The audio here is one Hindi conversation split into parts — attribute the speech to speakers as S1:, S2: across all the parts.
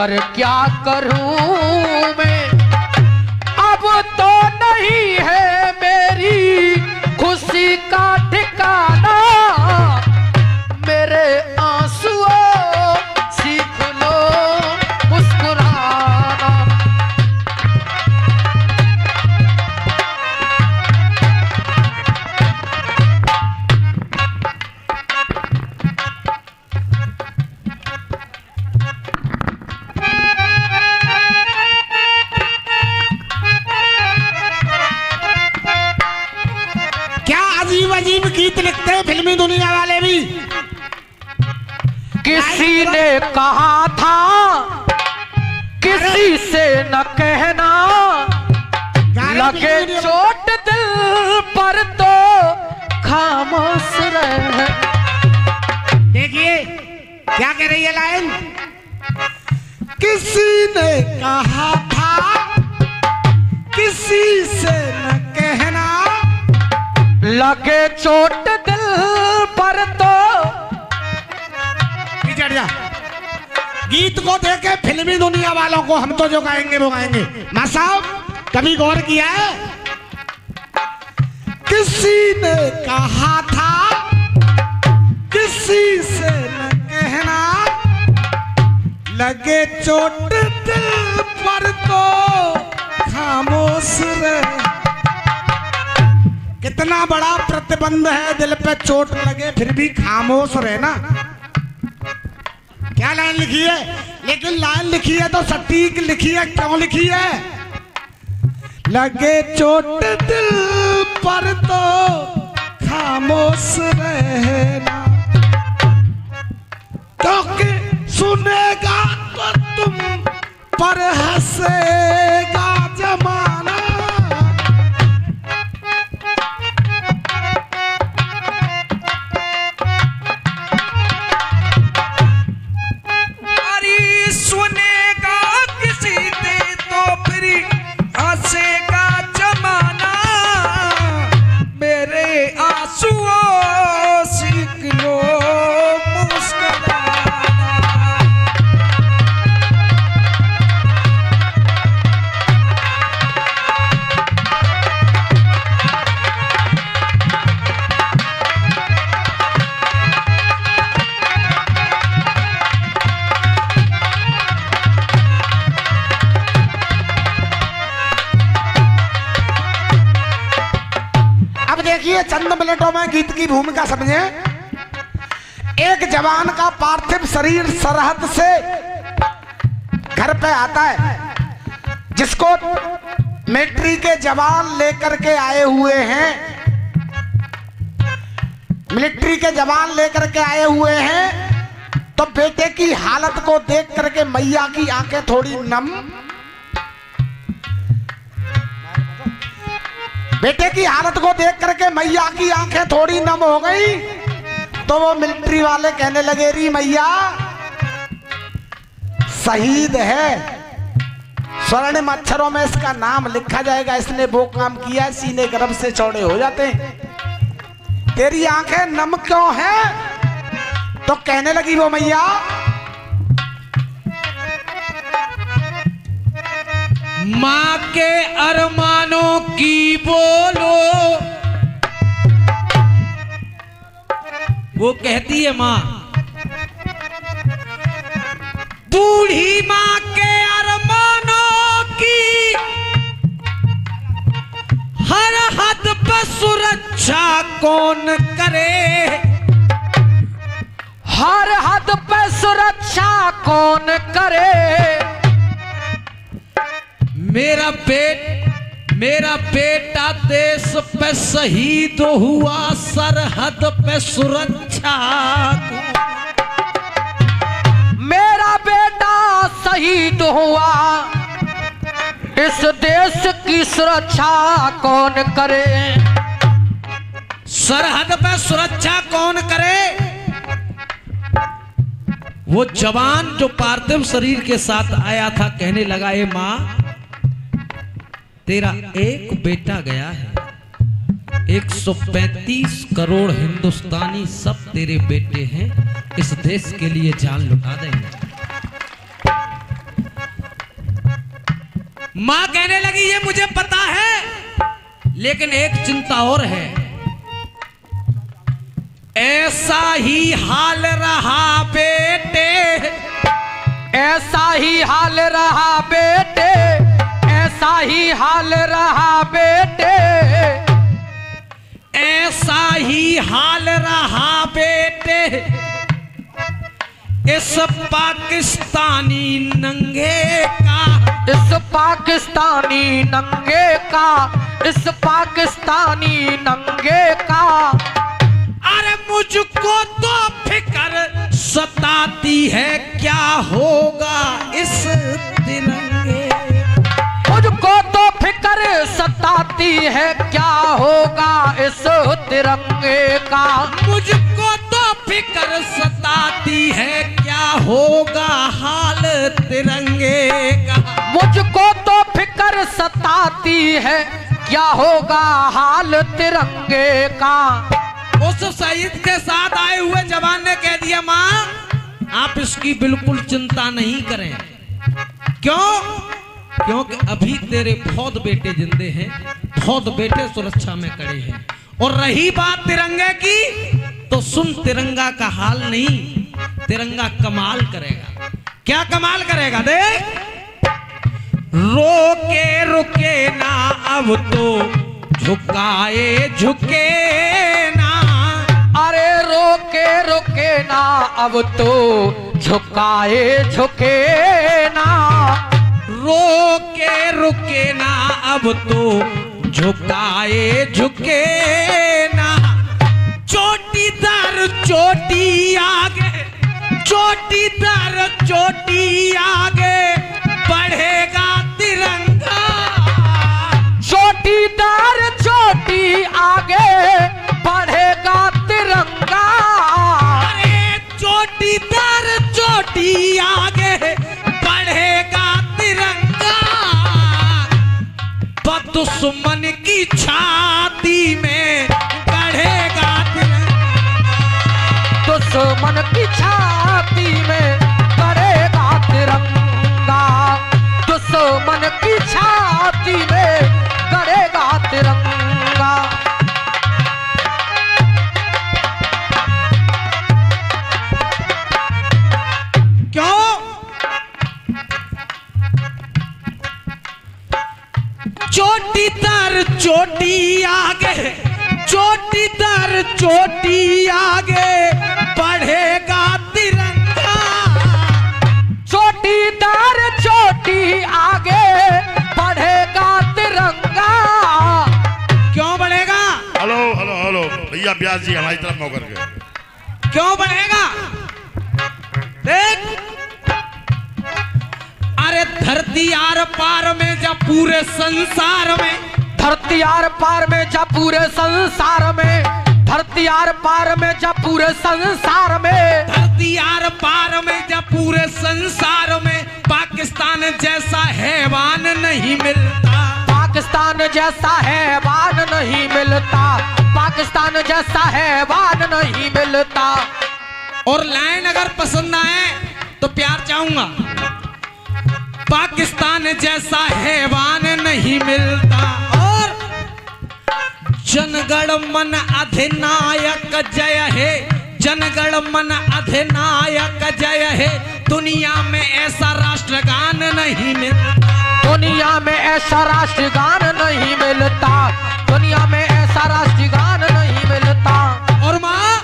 S1: मगर क्या करूं मैं, अब तो नहीं है मेरी खुशी का ठिकाना। मेरे आंसुओं सीख लो मुस्कुराना।
S2: अजीब गीत लिखते हैं फिल्मी दुनिया वाले भी।
S1: किसी ने कहा था किसी से न कहना, लगे चोट दिल पर तो खामोश रहे।
S2: देखिए क्या कह रही है लाइन। किसी ने कहा था किसी से न कहना,
S1: लगे चोट दिल पर तो।
S2: चढ़ जा। गीत को देखे फिल्मी दुनिया वालों को हम तो जो गाएंगे वो गाएंगे। मां साहब कभी गौर किया है? किसी ने कहा था किसी से न कहना, लगे चोट दिल पर तो खामोश रहे। कितना बड़ा प्रतिबंध है, दिल पे चोट लगे फिर भी खामोश रहना। क्या लाइन लिखी है, लेकिन लाइन लिखी है तो सटीक लिखी है। क्यों लिखी है? लगे चोट दिल पर तो खामोश रहना, क्योंकि सुनेगा तो तुम पर हंसेगा जमाना। चंद मिनटों में गीत की भूमिका समझे। एक जवान का पार्थिव शरीर सरहद से घर पे आता है, जिसको मिलिट्री के जवान लेकर के आए हुए हैं। मिलिट्री के जवान लेकर के आए हुए हैं तो बेटे की हालत को देख करके मैया की आंखें थोड़ी नम। बेटे की हालत को देख करके मैया की आंखें थोड़ी नम हो गई तो वो मिलिट्री वाले कहने लगे, री मैया शहीद है, स्वर्णिम अक्षरों में इसका नाम लिखा जाएगा, इसने वो काम किया, सीने गर्भ से चौड़े हो जाते हैं। तेरी आंखें नम क्यों हैं? तो कहने लगी वो मैया,
S1: माँ के अरमानों की बोलो। वो कहती है माँ, बूढ़ी माँ के अरमानों की हर हद पर सुरक्षा कौन करे, हर हद पर सुरक्षा कौन करे। मेरा बेटा देश पे शहीद हुआ, सरहद पे सुरक्षा। मेरा बेटा शहीद हुआ, इस देश की सुरक्षा कौन करे, सरहद पे सुरक्षा कौन करे। वो जवान जो पार्थिव शरीर के साथ आया था कहने लगा, ए माँ तेरा एक बेटा गया है, 135 करोड़ हिंदुस्तानी सब तेरे बेटे हैं, इस देश के लिए जान लुटा देंगे। मां कहने लगी ये मुझे पता है, लेकिन एक चिंता और है। ऐसा ही हाल रहा बेटे,
S3: ऐसा ही हाल रहा बेटे, ऐसा ही हाल रहा बेटे,
S1: ऐसा ही हाल रहा बेटे, इस पाकिस्तानी नंगे का,
S3: इस पाकिस्तानी नंगे का, इस पाकिस्तानी नंगे का।
S1: अरे मुझको तो फिक्र सताती है क्या होगा इस तिरंगे,
S3: मुझको तो फिक्र सताती है क्या होगा इस तिरंगे का।
S1: मुझको तो फिक्र सताती है क्या होगा हाल तिरंगे का,
S3: मुझको तो फिक्र सताती है क्या होगा हाल तिरंगे का।
S1: उस शहीद के साथ आए हुए जवान ने कह दिया मां आप इसकी बिल्कुल चिंता नहीं करें। क्यों? क्योंकि अभी तेरे बहुत बेटे जिंदे हैं, बहुत बेटे सुरक्षा में खड़े हैं। और रही बात तिरंगे की, तो सुन तिरंगा का हाल नहीं, तिरंगा कमाल करेगा। क्या कमाल करेगा देख। रोके रुके ना अब तो झुकाए झुके ना,
S3: अरे रोके रुके ना अब तो झुकाए झुके ना,
S1: रोके रुके ना अब तो झुकाए झुके ना। चोटी दर चोटी आगे, चोटी दर चोटी आगे बढ़ेगा तिरंगा,
S3: चोटी दर चोटी आगे बढ़ेगा तिरंगा।
S1: अरे चोटी दर चोटी आगे बढ़ेगा तिरंगा, दुश्मन की छाती में गढ़ेगा तिरंगा,
S3: दुश्मन की छाती में गढ़ेगा तिरंगा, दुश्मन की छाती में गढ़ेगा तिरंगा।
S1: क्यों? चोटी दर चोटी आगे, चोटी दर चोटी आगे बढ़ेगा तिरंगा,
S3: चोटी दर चोटी आगे बढ़ेगा तिरंगा।
S1: क्यों बढ़ेगा?
S4: हेलो हेलो हेलो भैया ब्यास जी हमारी तरफ नौकर के।
S1: क्यों बढ़ेगा? देख, अरे धरती आर पार में जब पूरे संसार में,
S3: धरती आर पार में जब पूरे संसार में, धरती आर पार में जब पूरे संसार में,
S1: धरती आर पार में जब पूरे संसार में पाकिस्तान जैसा हैवान नहीं मिलता,
S3: पाकिस्तान जैसा हैवान नहीं मिलता, पाकिस्तान जैसा हैवान नहीं मिलता।
S1: और लाइन अगर पसंद आए तो प्यार चाहूंगा। पाकिस्तान जैसा हैवान नहीं मिलता, और जनगण मन अधिनायक जय है, जनगण मन अधिनायक जय है, दुनिया में ऐसा राष्ट्रगान नहीं मिलता,
S3: दुनिया में ऐसा राष्ट्रगान नहीं मिलता, दुनिया में ऐसा राष्ट्रगान नहीं मिलता।
S1: और मां,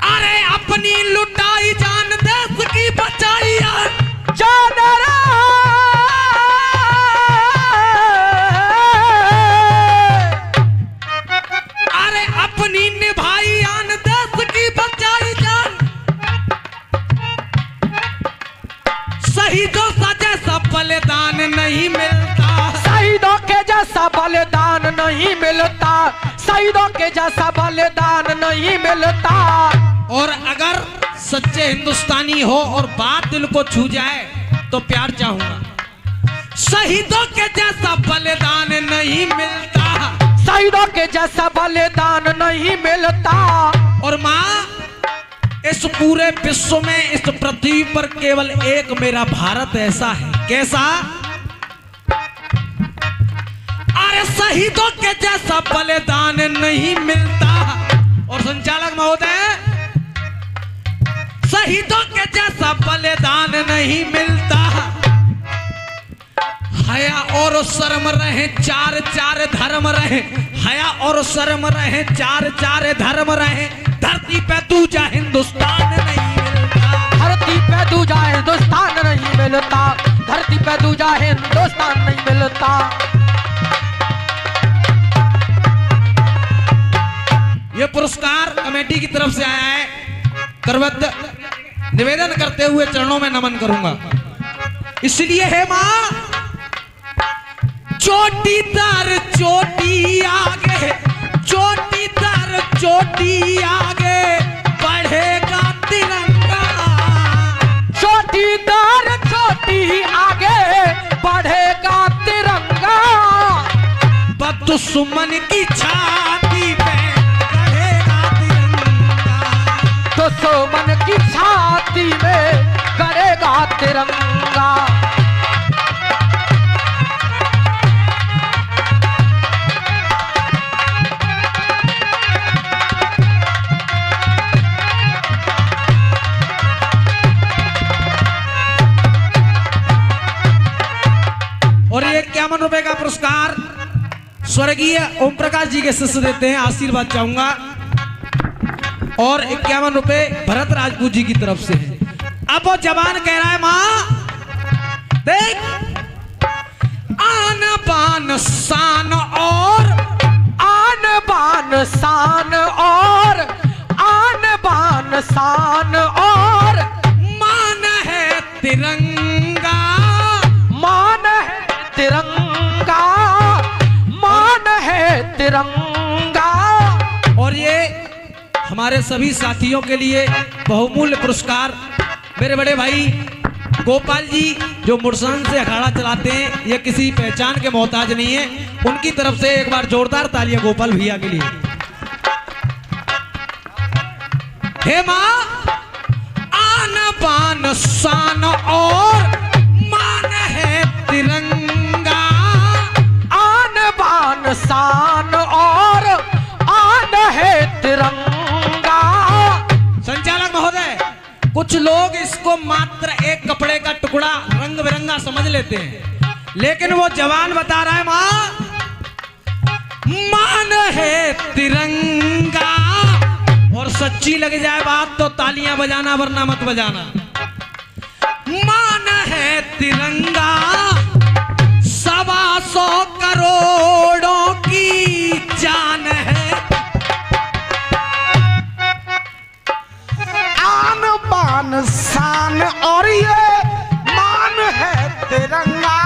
S1: अरे अपनी लुटाई जान देश की बचाई
S3: जान रे,
S1: अरे अपनी निभाई आन देश की बचाई जान, शहीदों सा जैसा बलिदान नहीं मिलता,
S3: शहीदों के जैसा बलिदान नहीं मिलता, शहीदों के जैसा बलिदान नहीं मिलता।
S1: और अगर सच्चे हिंदुस्तानी हो और बात दिल को छू जाए तो प्यार चाहूंगा। शहीदों के जैसा बलिदान नहीं मिलता,
S3: शहीदों के जैसा बलिदान नहीं मिलता।
S1: और मां, इस पूरे विश्व में इस पृथ्वी पर केवल एक मेरा भारत ऐसा है। कैसा? अरे शहीदों के जैसा बलिदान नहीं मिलता। और संचालक महोदय, शहीदों के जैसा बलिदान नहीं मिलता। हया और शर्म रहे, चार चार धर्म रहे। हया और शर्म रहे, चार चार धर्म रहे। धरती पे दूजा हिंदुस्तान नहीं मिलता।
S3: धरती पे दूजा हिंदुस्तान नहीं मिलता। धरती पे दूजा हिंदुस्तान नहीं मिलता।
S1: ये पुरस्कार कमेटी की तरफ से आया है। करवत निवेदन करते हुए चरणों में नमन करूंगा। इसलिए है मां, चोटी दर चोटी आगे, चोटी दर चोटी आगे बढ़ेगा तिरंगा।
S3: चोटी दर चोटी आगे बढ़ेगा तिरंगा।
S1: दुश्मन की छाती पे गड़ेगा तिरंगा।
S3: दुश्मन की छाती में गड़ेगा तिरंगा।
S1: और ये 51 रुपए का पुरस्कार स्वर्गीय ओम प्रकाश जी के शिष्य देते हैं। आशीर्वाद चाहूंगा। और 51 रुपए भरत राजपूत जी की तरफ से है। अब वो जवान कह रहा है, मां देख, आन बान शान और
S3: आन बान शान और आन बान शान और
S1: मान है तिरंगा।
S3: मान है तिरंगा। मान है तिरंगा।
S1: और ये हमारे सभी साथियों के लिए बहुमूल्य पुरस्कार मेरे बड़े भाई गोपाल जी जो मुरसान से अखाड़ा चलाते हैं, ये किसी पहचान के मोहताज नहीं है। उनकी तरफ से एक बार जोरदार तालियां गोपाल भैया के लिए। हे मां, आन बान शान और मान है तिरंगा।
S3: आन बान शान और आन है तिरंगा।
S1: संचालक महोदय, कुछ लोग इसको मात्र एक कपड़े का टुकड़ा रंग बिरंगा समझ लेते हैं, लेकिन वो जवान बता रहा है, मां मान है तिरंगा। और सच्ची लग जाए बात तो तालियां बजाना, वरना मत बजाना। मान है तिरंगा, 125 करोड़ों की जान है।
S2: आन बान शान और ये मान है तिरंगा।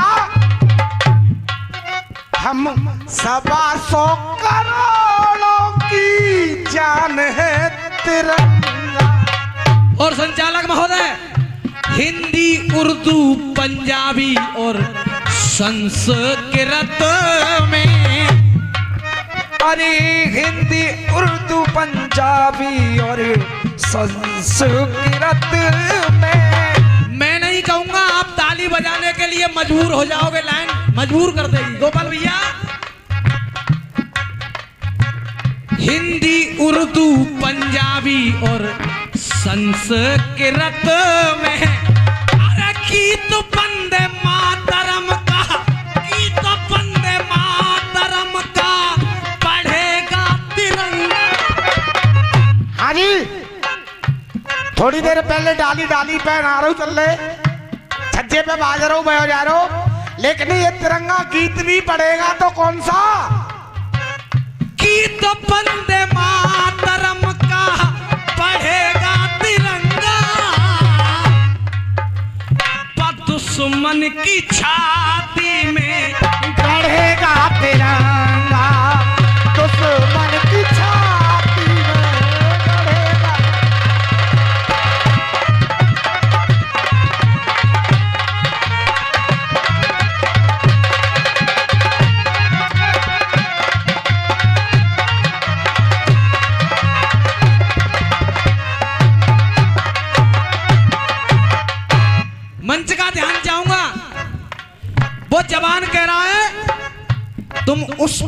S2: हम 125 करोड़ों की जान है तिरंगा।
S1: और संचालक महोदय, हिंदी, उर्दू, पंजाबी और संस्कृत में,
S2: अरे हिंदी, उर्दू, पंजाबी और संस्कृत में।
S1: मैं नहीं कहूंगा, आप ताली बजाने के लिए मजबूर हो जाओगे। लाइन मजबूर कर देगी गोपाल भैया। हिंदी, उर्दू, पंजाबी और संस्कृत में। अरे गीत वंदे मातरम का, गीत वंदे मातरम का बढ़ेगा तिरंगा।
S2: हाँ जी, थोड़ी देर पहले डाली डाली पे ना रहा चल रहे, छज्जे पे बाज रहा हूँ, मैं जा रहा हूँ, लेकिन ये तिरंगा गीत भी पड़ेगा तो कौन सा?
S1: गीत वंदे मातरम का बढ़ेगा तिरंगा। दुश्मन की छाती में
S2: बढ़ेगा तिरंगा। दुश्मन की छाती में बढ़ेगा।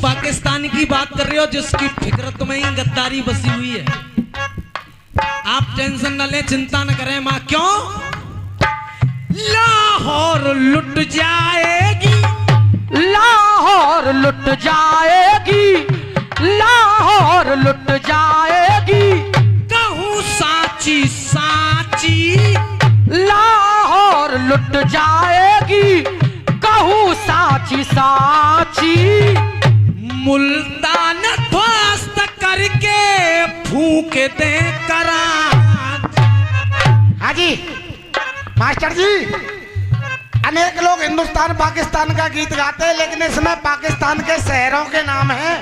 S1: पाकिस्तान की बात कर रहे हो जिसकी फिक्रत में ही गद्दारी बसी हुई है। आप टेंशन न लें, चिंता न करें मां। क्यों? लाहौर लुट जाएगी,
S3: लाहौर लुट जाएगी, लाहौर लुट जाएगी,
S1: कहूं साची साची,
S3: लाहौर लुट जाएगी, कहूं साची साची।
S1: मुल्तान ध्वस्त करके फूंक दे कराची।
S2: हाँ जी मास्टर जी, अनेक लोग हिंदुस्तान पाकिस्तान का गीत गाते हैं, लेकिन इसमें पाकिस्तान के शहरों के नाम हैं।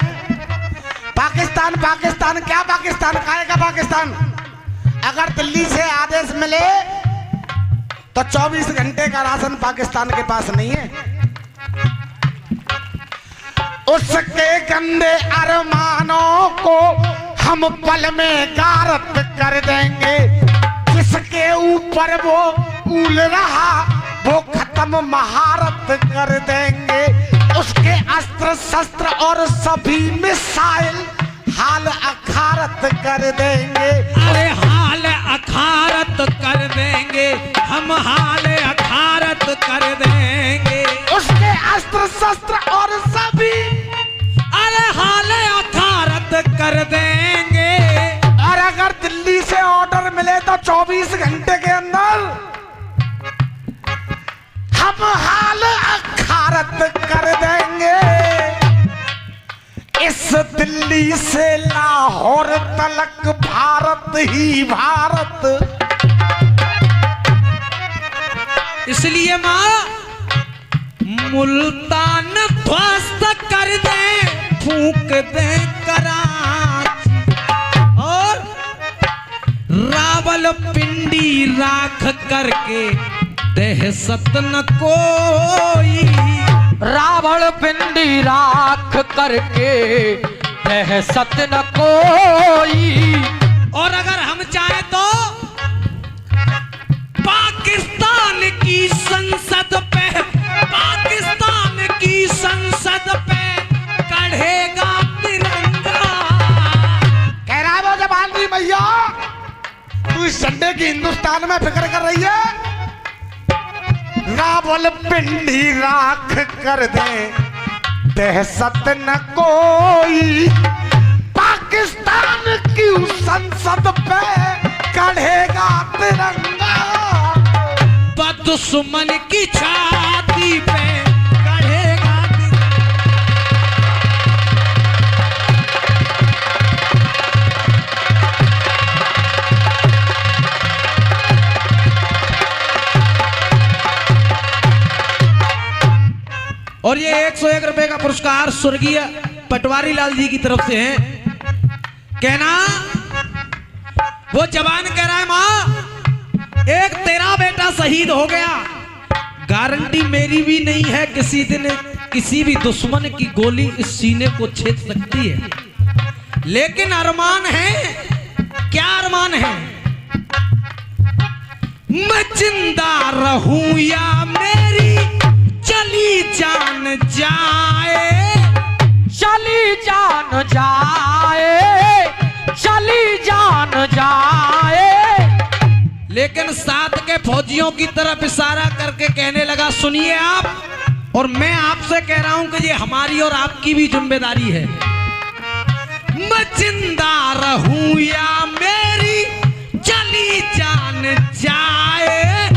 S2: पाकिस्तान पाकिस्तान क्या पाकिस्तान, काहे का पाकिस्तान? अगर दिल्ली से आदेश मिले तो 24 घंटे का राशन पाकिस्तान के पास नहीं है। उसके गंदे अरमानों को हम पल में गारत कर देंगे। जिसके ऊपर वो उल रहा वो खत्म महारत कर देंगे। उसके अस्त्र शस्त्र और सभी मिसाइल हाल अखारत कर देंगे।
S1: अरे हाल अखारत कर देंगे, हम हाल अखारत कर देंगे।
S2: उसके अस्त्र शस्त्र और सभी,
S1: अरे हाल अखारत कर देंगे।
S2: और अगर दिल्ली से ऑर्डर मिले तो 24 घंटे के अंदर हम हाल अखारत कर देंगे। इस दिल्ली से लाहौर तलक भारत ही भारत।
S1: इसलिए मां मुल्तान ध्वस्त कर दे, फूंक दे कराची, और रावलपिंडी राख करके दहशत न कोई।
S3: रावलपिंडी राख करके दहशत न कोई।
S1: और अगर हम चाहें तो पाकिस्तान की संसद पे, पाकिस्तान की संसद पे कढ़ेगा तिरंगा।
S2: कह रहा है वो जबानवी भैया, तू इस झंडे की हिंदुस्तान में फिक्र कर रही है। रावलपिंडी राख कर दे दहशत न कोई। पाकिस्तान की संसद पे कढ़ेगा तिरंगा।
S1: दुश्मन की छाती पे कढ़ेगा तिरंगा। और ये 101 रुपए का पुरस्कार स्वर्गीय पटवारी लाल जी की तरफ से है। कहना वो जवान कह रहा है मां, एक तेरा बेटा शहीद हो गया, गारंटी मेरी भी नहीं है किसी दिन किसी भी दुश्मन की गोली इस सीने को छेद सकती है। लेकिन अरमान है, क्या अरमान है? मैं जिंदा रहूं या मेरी चली जान जाए,
S3: चली जान जाए, चली जान जाए।
S1: लेकिन साथ के फौजियों की तरफ इशारा करके कहने लगा, सुनिए आप, और मैं आपसे कह रहा हूं कि ये हमारी और आपकी भी जिम्मेदारी है। मैं जिंदा रहूं या मेरी चली जान जाए,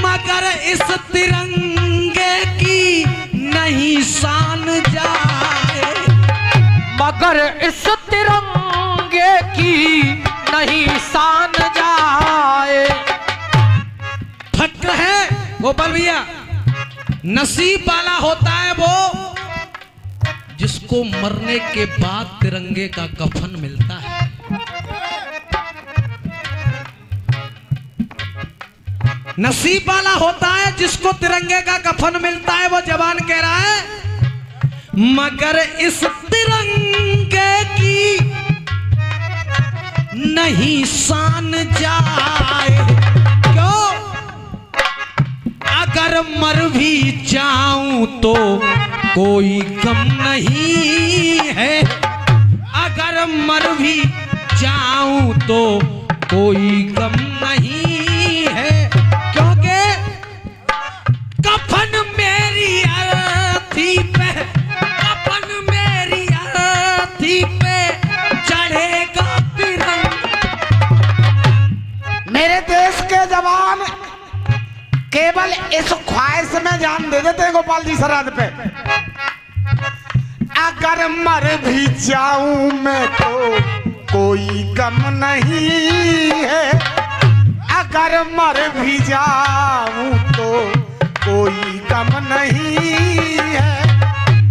S1: मगर इस तिरंगे की नहीं शान जाए,
S3: मगर इस तिरंगे की नहीं शान जाए।
S1: फक्र है गोपाल भैया, नसीब वाला होता है वो जिसको मरने के बाद तिरंगे का कफन मिलता है। नसीब वाला होता है जिसको तिरंगे का कफन मिलता है। वो जवान कह रहा है, मगर इस तिरंगे की नहीं शान जाए। क्यों? अगर मर भी जाऊं तो कोई गम नहीं है, अगर मर भी जाऊं तो कोई गम नहीं है, क्योंकि कफन मेरी अर्थी पे, कफन मेरी अर्थी पे चढ़ेगा तिरंगा।
S2: मेरे देश के जवान केवल इस ख्वाहिश में जान दे देते हैं गोपाल जी सरहद पे, अगर मर भी जाऊं मैं तो कोई गम नहीं है, अगर मर भी जाऊं तो कोई गम नहीं है।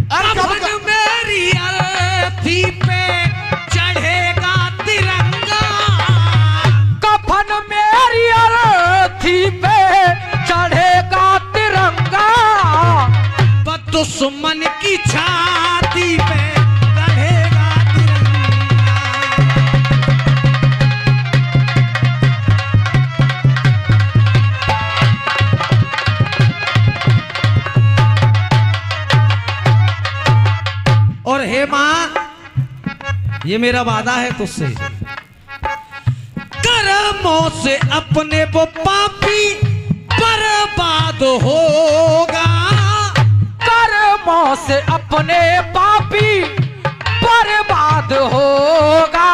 S2: और
S1: कफन मेरी अर्थी पे चढ़ेगा तिरंगा,
S3: कफन मेरी अर्थी पे चढ़ेगा तिरंगा,
S1: दुश्मन की छाती पे चढ़ेगा तिरंगा। और हे मां, ये मेरा वादा है तुझसे, कर्मों से अपने वो पापी बर्बाद होगा,
S3: कर्मों से अपने पापी बर्बाद होगा,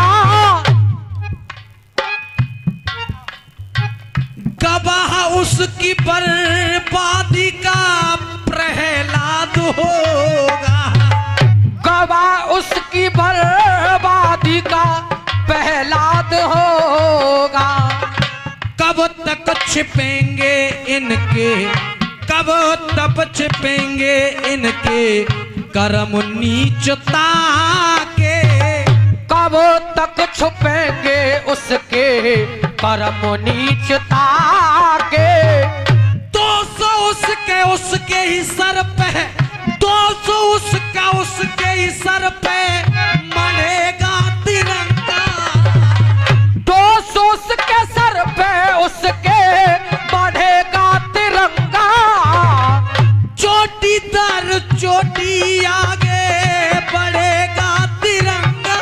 S1: गवाह उसकी बर्बादी का प्रहलाद होगा,
S3: गवाह उसकी बर्बादी का प्रहलाद होगा।
S1: कब तक छिपेंगे इनके, कब तक छिपेंगे इनके कर्म नीचता के,
S3: कब तक छुपेंगे उसके कर्म नीचता के,
S1: 200 उसके ही सर पे, 200 उसके ही सर पे मढ़ेगा तिरंगा,
S3: 200 उसके सर पे उसके बढ़ेगा तिरंगा,
S1: चोटी दर चोटी आगे बढ़ेगा तिरंगा,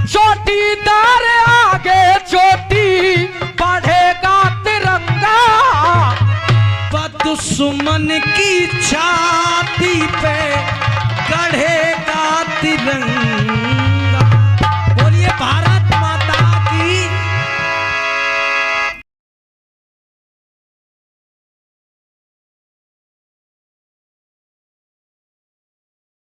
S3: चोटी दर आगे चोटी बढ़ेगा तिरंगा,
S1: दुश्मन की छाती पे गढ़ेगा तिरंगा।